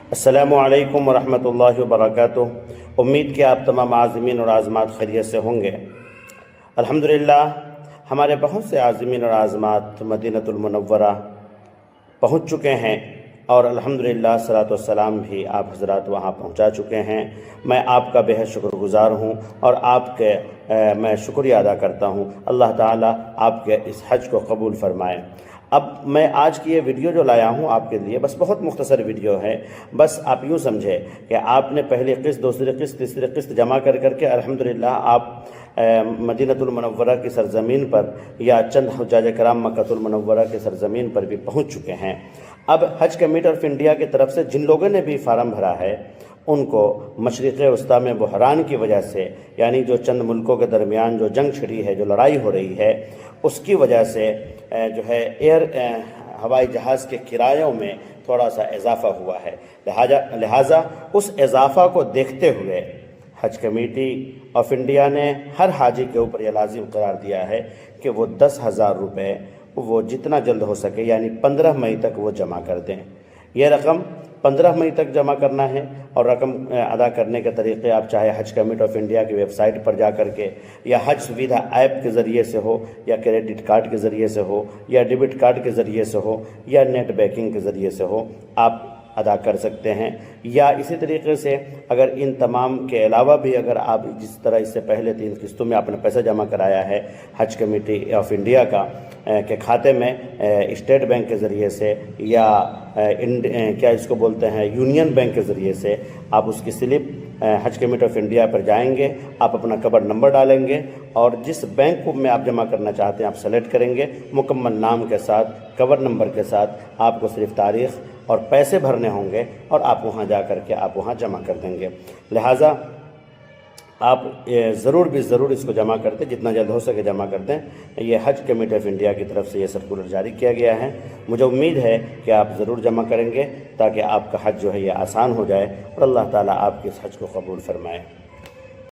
السلام علیکم ورحمۃ اللہ وبرکاتہ۔ امید کہ آپ تمام عازمین اور عازمات خیریت سے ہوں گے۔ الحمدللہ ہمارے بہت سے عازمین اور عازمات مدینہ المنورہ پہنچ چکے ہیں، اور الحمدللہ صلاۃ والسلام بھی آپ حضرات وہاں پہنچا چکے ہیں۔ میں آپ کا بے حد شکر گزار ہوں، اور آپ کے میں شکریہ ادا کرتا ہوں۔ اللہ تعالیٰ آپ کے اس حج کو قبول فرمائے۔ اب میں آج کی یہ ویڈیو جو لایا ہوں آپ کے لیے، بس بہت مختصر ویڈیو ہے۔ بس آپ یوں سمجھے کہ آپ نے پہلی قسط، دوسری قسط، تیسری قسط جمع کر کے الحمدللہ آپ مدینہ المنورہ کی سرزمین پر، یا چند حجاج کرام مکہ المنورہ کی سرزمین پر بھی پہنچ چکے ہیں۔ اب حج کمیٹی آف انڈیا کی طرف سے جن لوگوں نے بھی فارم بھرا ہے، ان کو مشرق وسطیٰ میں بحران کی وجہ سے، یعنی جو چند ملکوں کے درمیان جو جنگ چھڑی ہے، جو لڑائی ہو رہی ہے، اس کی وجہ سے جو ہے ہوائی جہاز کے کرایوں میں تھوڑا سا اضافہ ہوا ہے۔ لہٰذا اس اضافہ کو دیکھتے ہوئے حج کمیٹی آف انڈیا نے ہر حاجی کے اوپر یہ لازم قرار دیا ہے کہ وہ 10,000 روپے وہ جتنا جلد ہو سکے، یعنی 15 مئی تک وہ جمع کر دیں۔ یہ رقم 15 مئی تک جمع کرنا ہے، اور رقم ادا کرنے کے طریقے آپ چاہے حج کمیٹی آف انڈیا کی ویب سائٹ پر جا کر کے، یا حج سویدھا ایپ کے ذریعے سے ہو، یا کریڈٹ کارڈ کے ذریعے سے ہو، یا ڈیبٹ کارڈ کے ذریعے سے ہو، یا نیٹ بینکنگ کے ذریعے سے ہو، آپ ادا کر سکتے ہیں۔ یا اسی طریقے سے اگر ان تمام کے علاوہ بھی اگر آپ جس طرح اس سے پہلے 3 قسطوں میں آپ نے پیسہ جمع کرایا ہے حج کمیٹی آف انڈیا کا کے کھاتے میں، اسٹیٹ بینک کے ذریعے سے، یا کیا اس کو بولتے ہیں یونین بینک کے ذریعے سے، آپ اس کی slip Haj Committee of India پر جائیں گے، آپ اپنا کور نمبر ڈالیں گے، اور جس بینک میں آپ جمع کرنا چاہتے ہیں آپ سلیکٹ کریں گے، مکمل نام کے ساتھ، کور نمبر کے ساتھ۔ آپ کو صرف تاریخ اور پیسے بھرنے ہوں گے، اور آپ وہاں جا کر کے آپ وہاں جمع کر دیں گے۔ لہٰذا آپ ضرور اس کو جمع کر دیں، جتنا جلد ہو سکے جمع کر دیں۔ یہ حج کمیٹی آف انڈیا کی طرف سے یہ سرکولر جاری کیا گیا ہے۔ مجھے امید ہے کہ آپ ضرور جمع کریں گے، تاکہ آپ کا حج جو ہے یہ آسان ہو جائے، اور اللہ تعالیٰ آپ کے اس حج کو قبول فرمائے۔